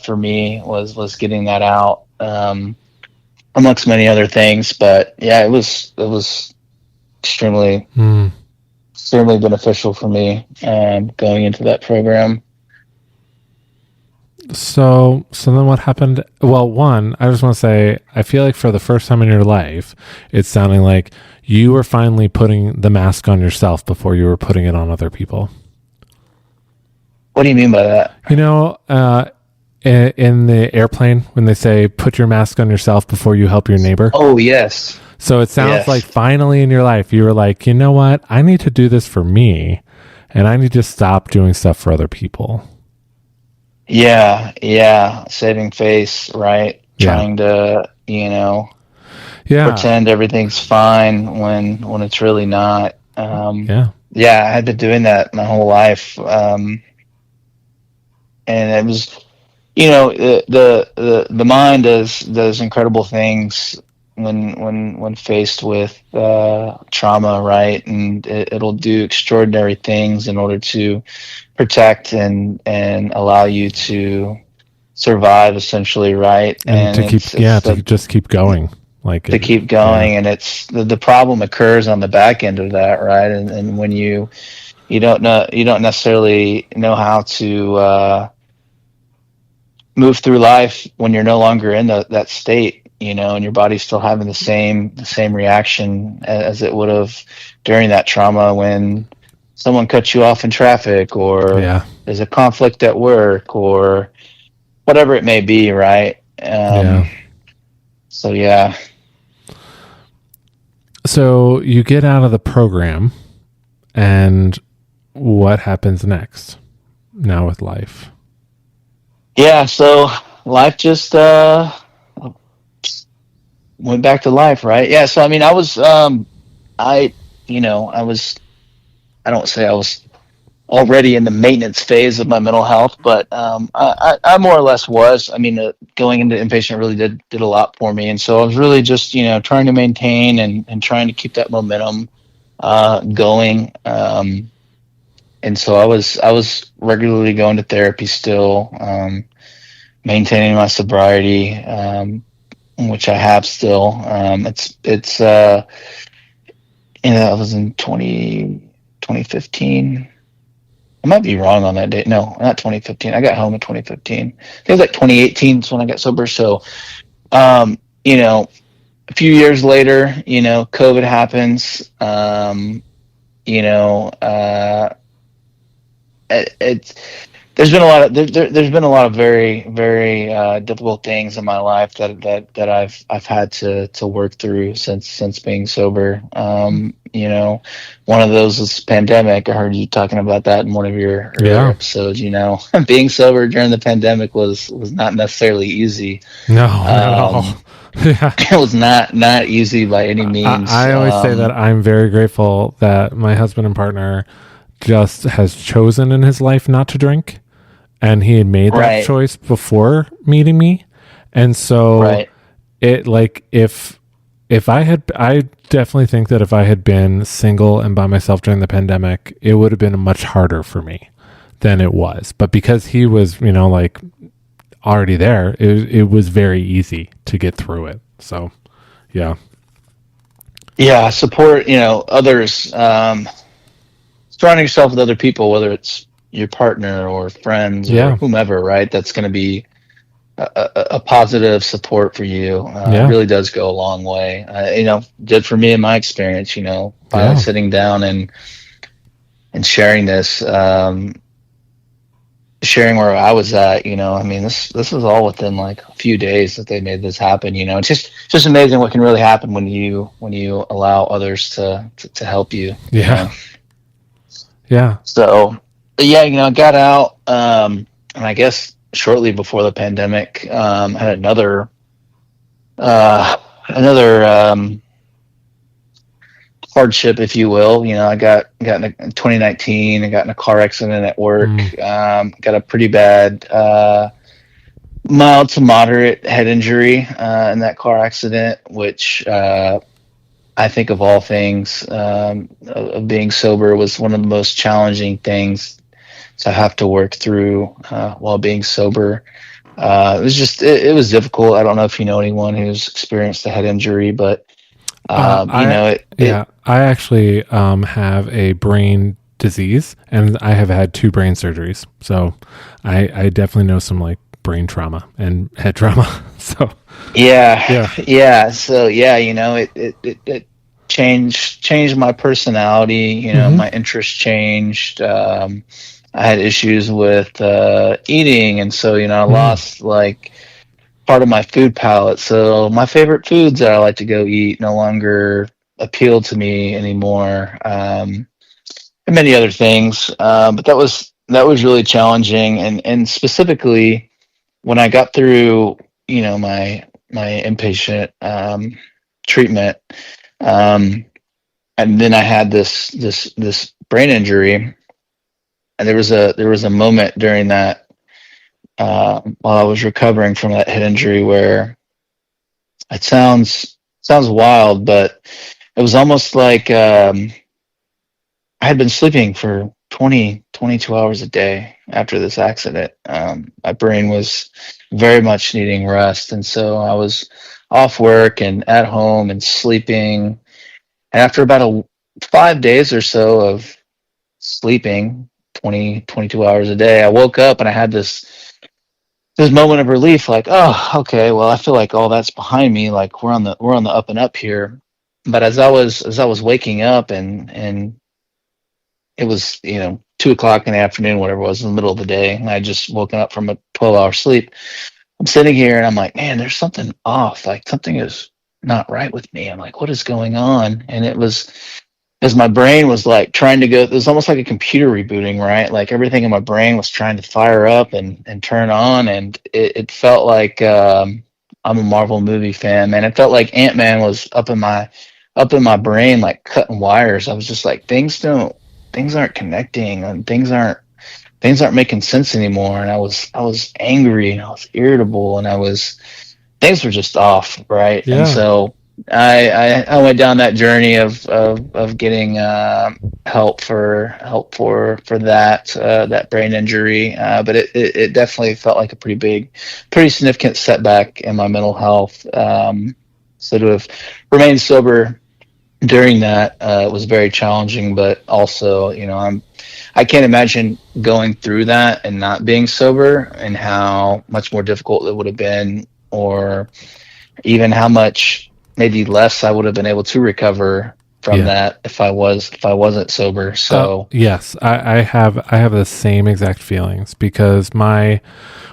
for me, was getting that out, amongst many other things. But yeah, it was extremely Mm. extremely beneficial for me, going into that program. So then what happened? Well, one, I just want to say, I feel like for the first time in your life, it's sounding like you were finally putting the mask on yourself before you were putting it on other people. What do you mean by that? In the airplane, when they say, put your mask on yourself before you help your neighbor. Oh yes, So it sounds like yes, finally in your life, you were like, you know what? I need to do this for me, and I need to stop doing stuff for other people. yeah, saving face, right? Yeah. Trying to Yeah. pretend everything's fine when it's really not. Yeah. Yeah, I had been doing that my whole life, and it was, the mind does incredible things when faced with trauma, right? And it'll do extraordinary things in order to protect and allow you to survive, essentially, right? And And to keep, it's to just keep going. Like to it, keep yeah. going, and it's the problem occurs on the back end of that, right? And when you don't necessarily know how to move through life when you're no longer in that state, and your body's still having the same reaction as it would have during that trauma, when someone cuts you off in traffic, or Yeah. there's a conflict at work, or whatever it may be, right? Yeah. So yeah. So you get out of the program, and what happens next now with life? Yeah, so life just went back to life, right? Yeah, so I mean, I I was, I don't say I was already in the maintenance phase of my mental health, but I more or less was. I mean, going into inpatient really did a lot for me, and so I was really just trying to maintain and trying to keep that momentum going, and so I was regularly going to therapy still, maintaining my sobriety, which I have still. It's I was in 2015. I might be wrong on that date. No, not 2015. I got home in 2015. I think it was like 2018 is when I got sober. So, um, you know, a few years later, COVID happens. You know, it's there's been a lot of very very difficult things in my life that I've had to work through since being sober. One of those is pandemic. I heard you talking about that in one of your earlier Yeah. episodes. Being sober during the pandemic was not necessarily easy. No, not at all. um Yeah. it was not easy by any means. I always say that I'm very grateful that my husband and partner just has chosen in his life not to drink, and he had made that Right, choice before meeting me. And so right. it, like, if I definitely think that if I had been single and by myself during the pandemic, it would have been much harder for me than it was. But because he was, like, already there, it was very easy to get through it. So yeah. Yeah, support, others. Surrounding yourself with other people, whether it's your partner or friends or Yeah. whomever, right? That's going to be a positive support for you. It Yeah. really does go a long way. Did for me in my experience. Finally Yeah. sitting down and sharing this, sharing where I was at. I mean, this was all within like a few days that they made this happen. It's just amazing what can really happen when you allow others to help you. Yeah. Yeah. So, yeah, I got out, and I guess shortly before the pandemic, had another hardship, if you will. I got in 2019. I got in a car accident at work. Mm. Got a pretty bad, mild to moderate head injury in that car accident, which I think of all things, of being sober was one of the most challenging things to have to work through while being sober. It was difficult. I don't know if you know anyone who's experienced a head injury, but I it yeah, I actually have a brain disease, and I have had 2 brain surgeries. So I definitely know some, like, brain trauma and head trauma. So yeah, yeah. yeah. So yeah, it changed my personality. Hmm. My interests changed. I had issues with eating, and so I Mm. lost like part of my food palette. So my favorite foods that I like to go eat no longer appeal to me anymore, and many other things. But that was really challenging, and specifically when I got through, my inpatient treatment, um, and then I had this brain injury, and there was a moment during that, while I was recovering from that head injury, where it sounds wild, but it was almost like, I had been sleeping for 22 hours a day after this accident. My brain was very much needing rest, and so I was off work and at home and sleeping. And after about 5 days or so of sleeping 22 hours a day, I woke up and I had this moment of relief, like, oh, okay, well, I feel like all that's behind me. Like we're on the up and up here. But as I was waking up, and it was 2 o'clock in the afternoon, whatever it was, in the middle of the day, and I just woken up from a 12-hour sleep. I'm sitting here and I'm like, man, there's something off. Like something is not right with me. I'm like, what is going on? And it was as my brain was like trying to go. It was almost like a computer rebooting, right? Like everything in my brain was trying to fire up and turn on, and it felt like, I'm a Marvel movie fan, man. It felt like Ant-Man was up in my brain, like cutting wires. I was just like, things aren't connecting, and things aren't making sense anymore. And I was angry, and I was irritable, and things were just off, right? And Yeah. so I went down that journey of getting help for that brain injury, but it definitely felt like a pretty significant setback in my mental health. So to have remained sober during that was very challenging, but also, I can't imagine going through that and not being sober, and how much more difficult it would have been, or even how much maybe less I would have been able to recover from Yeah. that if I wasn't sober. So Yes, I have the same exact feelings, because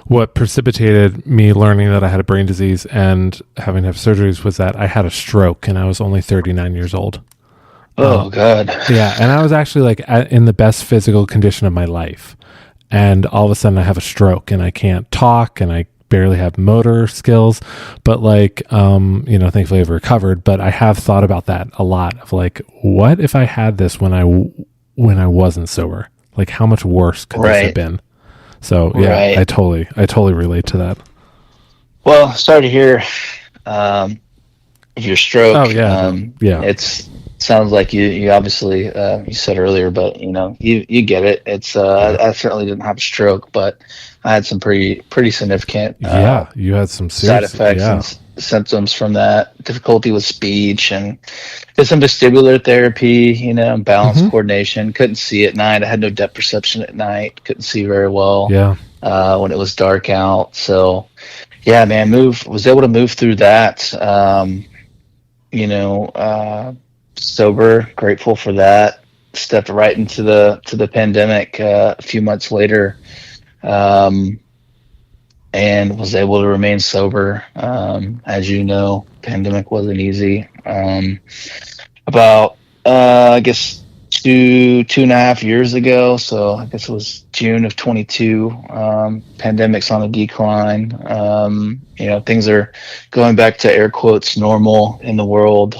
what precipitated me learning that I had a brain disease and having to have surgeries was that I had a stroke, and I was only 39 years old. oh god. Yeah, and I was actually like in the best physical condition of my life, and all of a sudden I have a stroke and I can't talk and I barely have motor skills, but like thankfully I've recovered. But I have thought about that a lot, of like, what if I had this when I wasn't sober? Like, how much worse could this have Right. been? So yeah, Right. I totally relate to that. Well, sorry to hear um of your Oh stroke. yeah, yeah. It's sounds like you obviously you said earlier, but you get it. It's I certainly didn't have a stroke, but I had some pretty significant Yeah, you had some side serious, effects and yeah. symptoms from that. Difficulty with speech, and did some vestibular therapy, balance Hmm. coordination. Couldn't see at night. I had no depth perception at night. Couldn't see very well Yeah. when it was dark out. So yeah, man, was able to move through that. You know, sober, grateful for that. Stepped right into the pandemic a few months later, um, and was able to remain sober. As you know, pandemic wasn't easy. About I guess 2.5 years ago, so I guess it was June of 22. Pandemic's on a decline. Things are going back to air quotes normal in the world.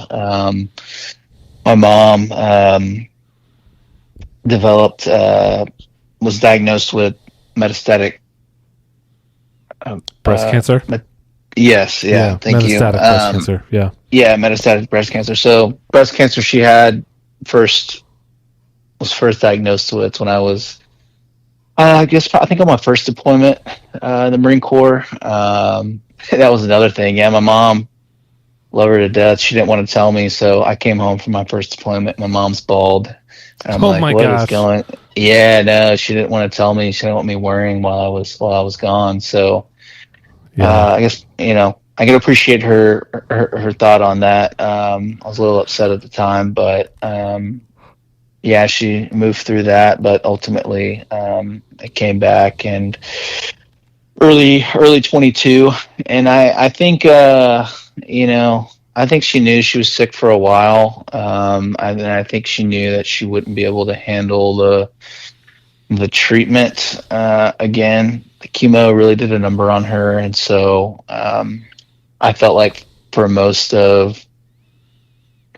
My mom developed was diagnosed with metastatic. Breast cancer. Met- yes, yeah, Yeah, thank you. metastatic breast cancer. Yeah. Yeah, metastatic breast cancer. So breast cancer she had first was first diagnosed with when I was, I think on my first deployment in the Marine Corps. That was another thing. Yeah, my mom, love her to death. She didn't want to tell me, so I came home from my first deployment. My mom's bald, and I'm Oh like, my "What is gosh. going?" Yeah, no, she didn't want to tell me. She didn't want me worrying while I was gone. So Yeah. I guess I can appreciate her thought on that. I was a little upset at the time, but yeah, she moved through that, but ultimately it came back, and early 22. And I think I think she knew she was sick for a while, and then I think she knew that she wouldn't be able to handle the treatment again. The chemo really did a number on her, and so I felt like for most of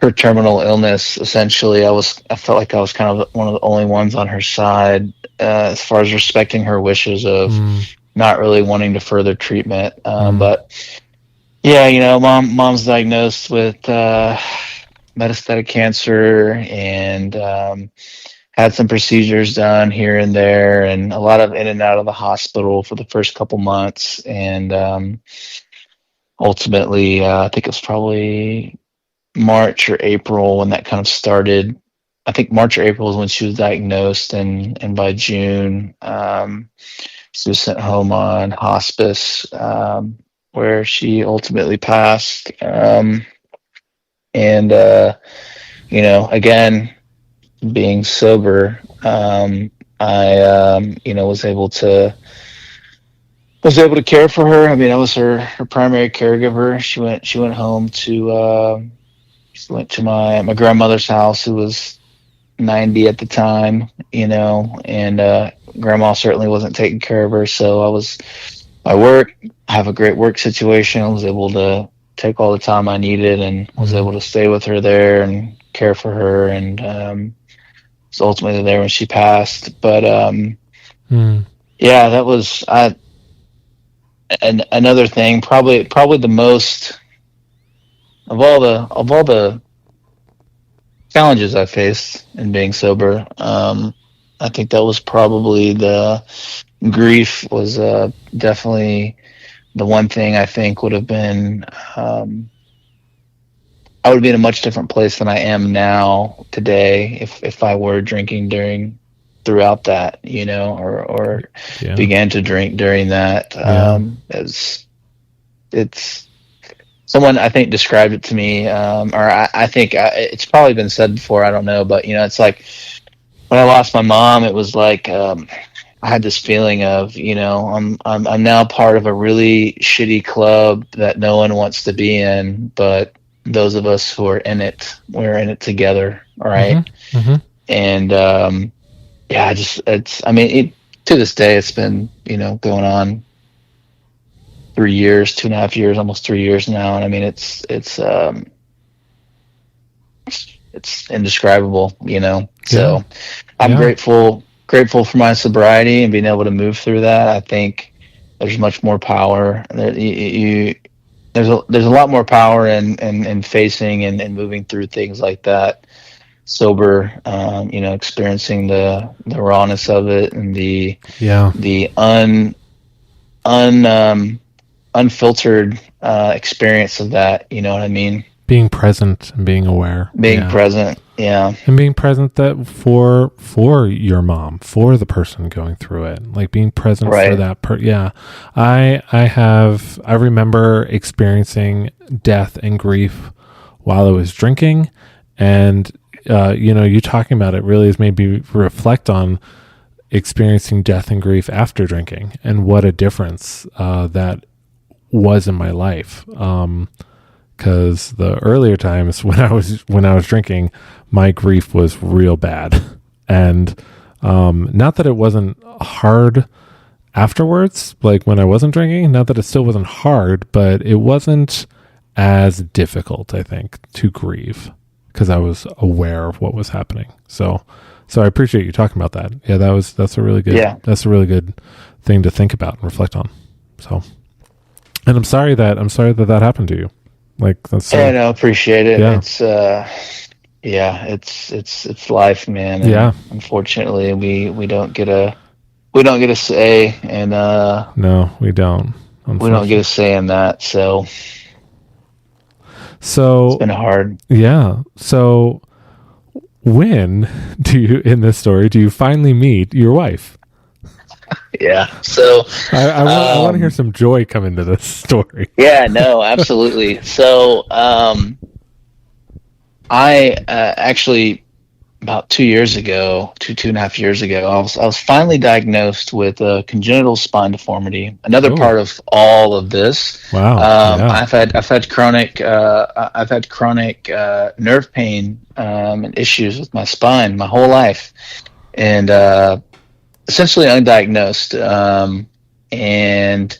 her terminal illness, essentially, I felt like I was kind of one of the only ones on her side, as far as respecting her wishes of Mm, not really wanting to further treatment. mm. But yeah, mom's diagnosed with metastatic cancer, and had some procedures done here and there, and a lot of in and out of the hospital for the first couple months, and ultimately, I think it was probably March or April when that kind of started. I think March or April is when she was diagnosed, and by June, she was sent home on hospice, where she ultimately passed. And again, being sober, I was able to care for her. I mean, I was her primary caregiver. She went home to she went to my grandmother's house, who was 90 at the time, and grandma certainly wasn't taking care of her. So I work, have a great work situation. I was able to take all the time I needed, and was Mm, able to stay with her there and care for her. And was ultimately there when she passed. But mm. yeah, that was another thing. Probably the most of all the challenges I faced in being sober, I think that was probably the grief was definitely the one thing I think would have been. I would be in a much different place than I am now today if I were drinking throughout that, or Yeah. began to drink during that. Yeah. It's someone I think described it to me, or I think it's probably been said before. I don't know, but it's like when I lost my mom, it was like I had this feeling of I'm now part of a really shitty club that no one wants to be in, but those of us who are in it, we're in it together, all right? Mm-hmm. Mm-hmm. And yeah, to this day, it's been going on 3 years, 2.5 years, almost 3 years now, and I mean it's indescribable, So I'm Yeah. grateful for my sobriety and being able to move through that. I think there's much more power. There's a lot more power in facing and moving through things like that. Sober, experiencing the rawness of it and Yeah. the un unfiltered experience of that. You know what I mean? Being present and being aware. Being Yeah. present. Yeah. And being present that for your mom, for the person going through it, like being present for Right. that yeah. I remember experiencing death and grief while I was drinking, and you talking about it really has made me reflect on experiencing death and grief after drinking, and what a difference that was in my life. Because the earlier times when I was drinking, my grief was real bad, and not that it wasn't hard afterwards, like when I wasn't drinking. Not that it still wasn't hard, but it wasn't as difficult, I think, to grieve because I was aware of what was happening. So I appreciate you talking about that. Yeah, that's a really good thing to think about and reflect on. So, and I'm sorry that that happened to you. Like that's Yeah, no, appreciate it. Yeah. It's it's life, man. And Yeah. unfortunately, we don't get a say, and No, we don't. we don't get a say in that. So So it's been hard. yeah. So when in this story do you finally meet your wife? Yeah. So I want to hear some joy come into this story. yeah, no, absolutely. So I actually about 2 years ago, 2.5 years ago, I was finally diagnosed with a congenital spine deformity. Another Oh. part of all of this. Wow. Yeah. I've had chronic nerve pain and issues with my spine my whole life, and essentially undiagnosed. And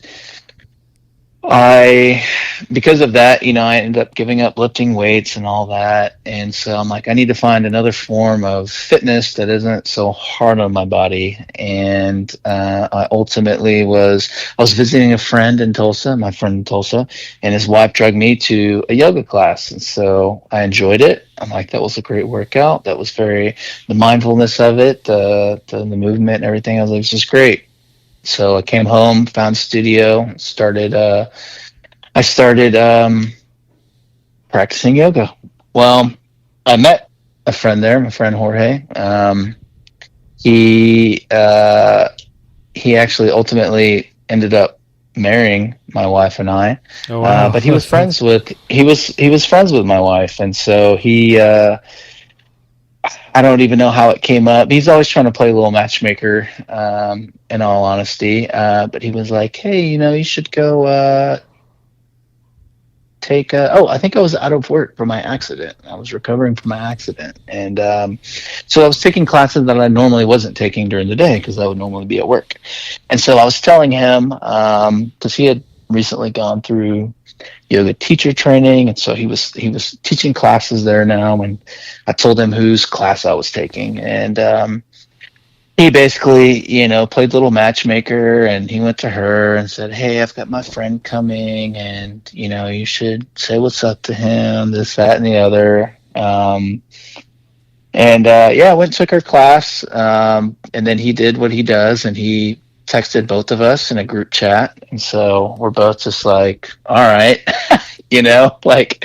because of that, I ended up giving up lifting weights and all that. And so I'm like, I need to find another form of fitness that isn't so hard on my body. And I was visiting a friend in Tulsa, my friend in Tulsa, and his wife dragged me to a yoga class. And so I enjoyed it. I'm like, that was a great workout. That was the mindfulness of it, the movement and everything. I was like, this is great. So I came home, found a studio, I started practicing yoga. Well, I met a friend there, my friend Jorge. He actually ultimately ended up marrying my wife and I. Oh wow. But he was friends with my wife, and so I don't even know how it came up. He's always trying to play a little matchmaker, in all honesty. But he was like, hey, you should go I think I was out of work from my accident. I was recovering from my accident. And so I was taking classes that I normally wasn't taking during the day because I would normally be at work. And so I was telling him, because he had recently gone through yoga teacher training, and so he was teaching classes there now, and I told him whose class I was taking, and he basically, played little matchmaker, and he went to her and said, "Hey, I've got my friend coming, and you should say what's up to him, this, that, and the other." And yeah, I went and took her class, and then he did what he does, and he texted both of us in a group chat, and so we're both just like, "All right," like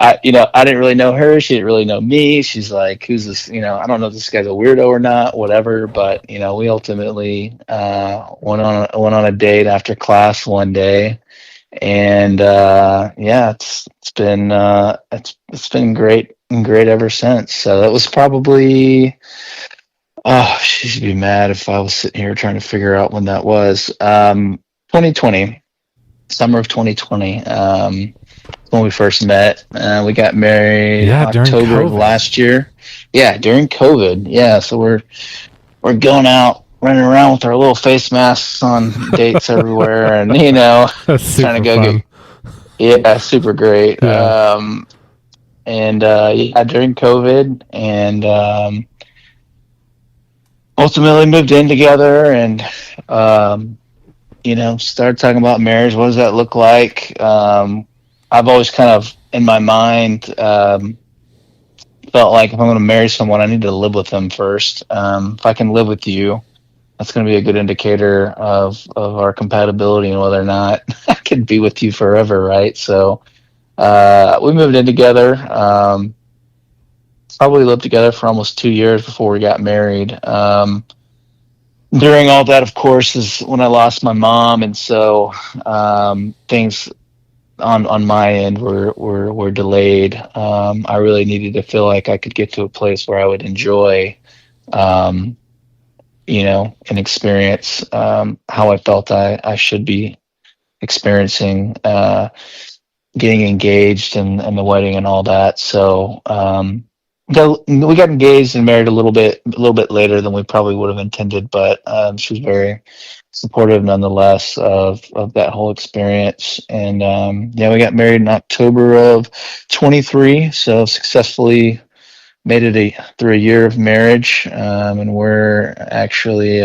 I didn't really know her, she didn't really know me. She's like, "Who's this?" I don't know if this guy's a weirdo or not, whatever. But we ultimately went on a date after class one day, and yeah, it's been great ever since. So that was probably, oh, she should be mad if I was sitting here trying to figure out when that was. 2020, summer of 2020, when we first met. We got married Yeah, during October of COVID. last year. Yeah, during COVID. Yeah, so we're going out, running around with our little face masks on dates everywhere, and That's trying to super go fun. get, yeah, super great. Yeah. And yeah, during COVID, and ultimately moved in together, and started talking about marriage. What does that look like? I've always kind of, in my mind, felt like if I'm going to marry someone, I need to live with them first. If I can live with you, that's going to be a good indicator of our compatibility and whether or not I can be with you forever, right? So we moved in together. Probably lived together for almost 2 years before we got married. During all that, of course, is when I lost my mom, and so things on my end were delayed. I really needed to feel like I could get to a place where I would enjoy, um, and experience how I felt I should be experiencing getting engaged, and the wedding and all that. So we got engaged and married a little bit later than we probably would have intended, but she was very supportive nonetheless of that whole experience. And yeah, we got married in October of 23, so successfully made it through a year of marriage, and we're actually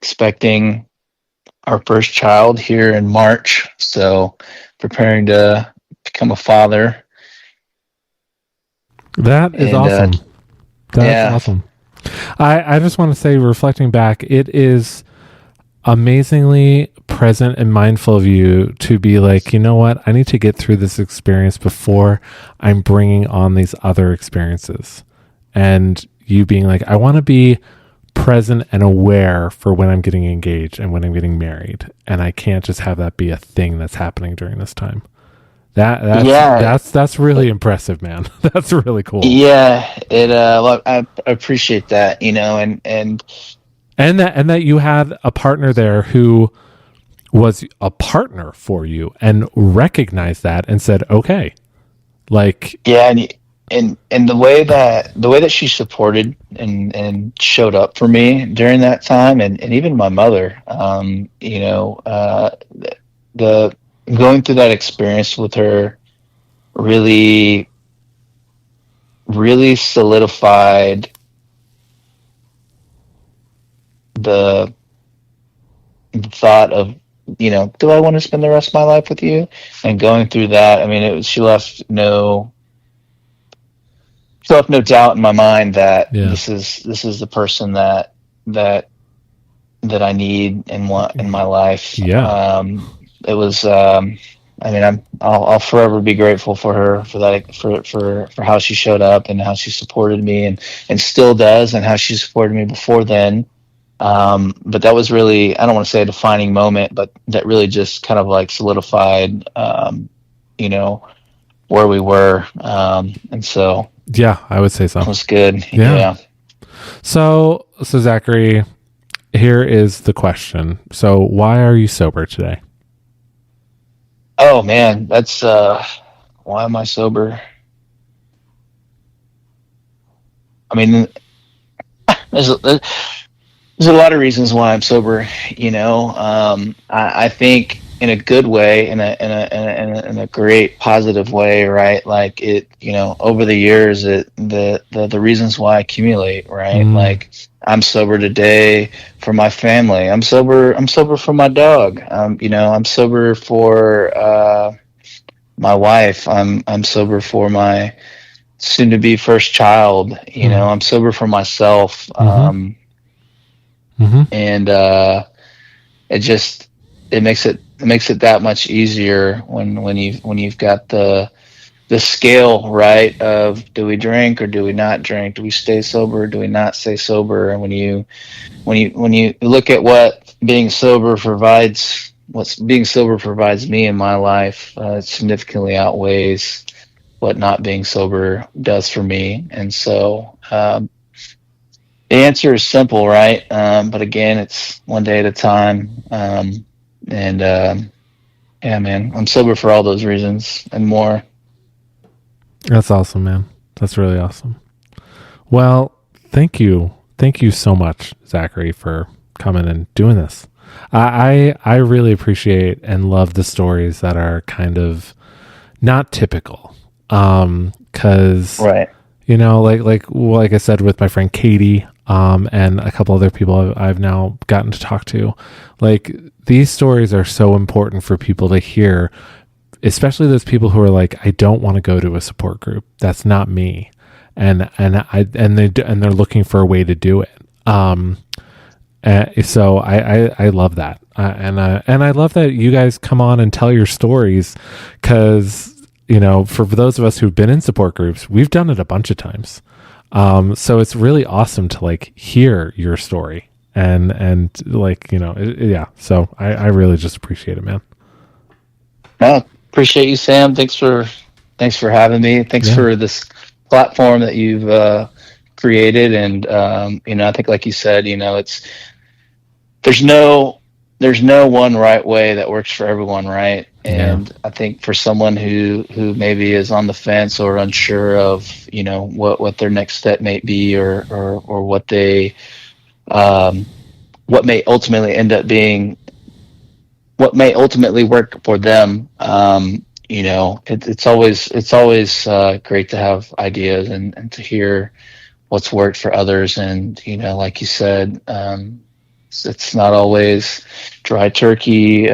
expecting our first child here in March. So preparing to become a father. That is And awesome. That's yeah, awesome. I just want to say, reflecting back, it is amazingly present and mindful of you to be like, you know what? I need to get through this experience before I'm bringing on these other experiences. And you being like, I want to be present and aware for when I'm getting engaged and when I'm getting married. And I can't just have that be a thing that's happening during this time. yeah, That's really impressive, man. That's really cool. yeah. Look, I appreciate that, And that you had a partner there who was a partner for you and recognized that and said, okay, like, yeah, and the way that she supported and showed up for me during that time, and even my mother, the going through that experience with her really really solidified the thought of, do I want to spend the rest of my life with you? And going through that, I mean, she left no doubt in my mind that yeah, this is the person that that I need and want in my life. yeah, It was, I mean, I'll forever be grateful for her for that, for how she showed up and how she supported me, and still does, and how she supported me before then. But that was really, I don't want to say a defining moment, but that really just kind of like solidified, you know, where we were. And so yeah, I would say it so. was good. Yeah. Yeah. So Zachary, here is the question. So why are you sober today? Oh man, that's, why am I sober? I mean, there's a lot of reasons why I'm sober. I think in a good way, in a great positive way, right? Like it, over the years, the reasons why accumulate, right? Like I'm sober today for my family. I'm sober for my dog. I'm sober for my wife. I'm sober for my soon to be first child. I'm sober for myself. And it makes it that much easier when you've got the scale right of, do we drink or do we not drink? Do we stay sober or do we not stay sober? And when you look at what being sober provides me in my life, it significantly outweighs what not being sober does for me. And so the answer is simple, right? But again, it's one day at a time. Yeah, man, I'm sober for all those reasons and more. That's awesome, man. That's really awesome. Well, thank you so much, Zachary, for coming and doing this. I really appreciate and love the stories that are kind of not typical, because right, like I said with my friend Katie, and a couple other people I've now gotten to talk to, like, these stories are so important for people to hear, especially those people who are like, I don't want to go to a support group. That's not me. And they're looking for a way to do it. So I love that. And I love that you guys come on and tell your stories, because, for those of us who've been in support groups, we've done it a bunch of times. So it's really awesome to like hear your story and like, yeah. So I really just appreciate it, man. No, appreciate you, Sam. Thanks for having me. Thanks for this platform that you've created. And I think, like you said, there's no one right way that works for everyone, right? And I think for someone who maybe is on the fence or unsure of what their next step may be, or what they what may ultimately end up being, what may ultimately work for them, it's always great to have ideas and to hear what's worked for others. And like you said, it's not always cold turkey.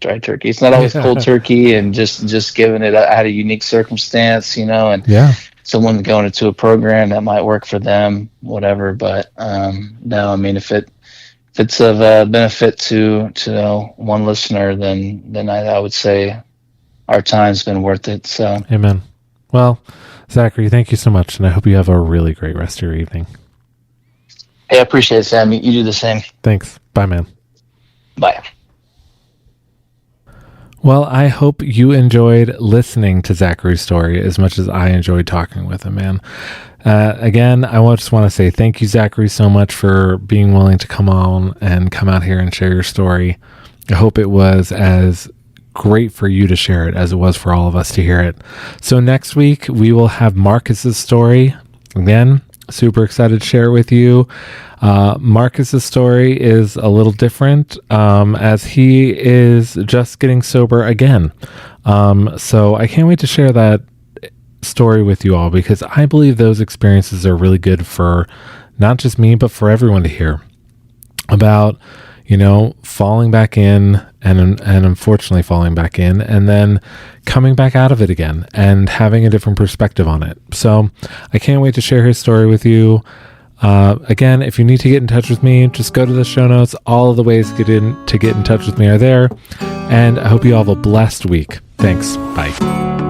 It's not always cold turkey and just giving it at a unique circumstance, and someone going into a program that might work for them, whatever. But no, I mean, if it's of benefit to one listener, then I would say our time's been worth it. So, amen. Well, Zachary, thank you so much, and I hope you have a really great rest of your evening. Hey, I appreciate it, Sam. You do the same. Thanks. Bye, man. Bye. Well, I hope you enjoyed listening to Zachary's story as much as I enjoyed talking with him, man. Again, I just want to say thank you, Zachary, so much for being willing to come on and come out here and share your story. I hope it was as great for you to share it as it was for all of us to hear it. So next week, we will have Marcus's story. Again, super excited to share it with you. Marcus's story is a little different, as he is just getting sober again. So I can't wait to share that story with you all, because I believe those experiences are really good for not just me, but for everyone to hear about, falling back in and unfortunately falling back in, and then coming back out of it again and having a different perspective on it. So I can't wait to share his story with you. Again, if you need to get in touch with me, just go to the show notes. All of the ways to get in touch with me are there. And I hope you all have a blessed week. Thanks. Bye.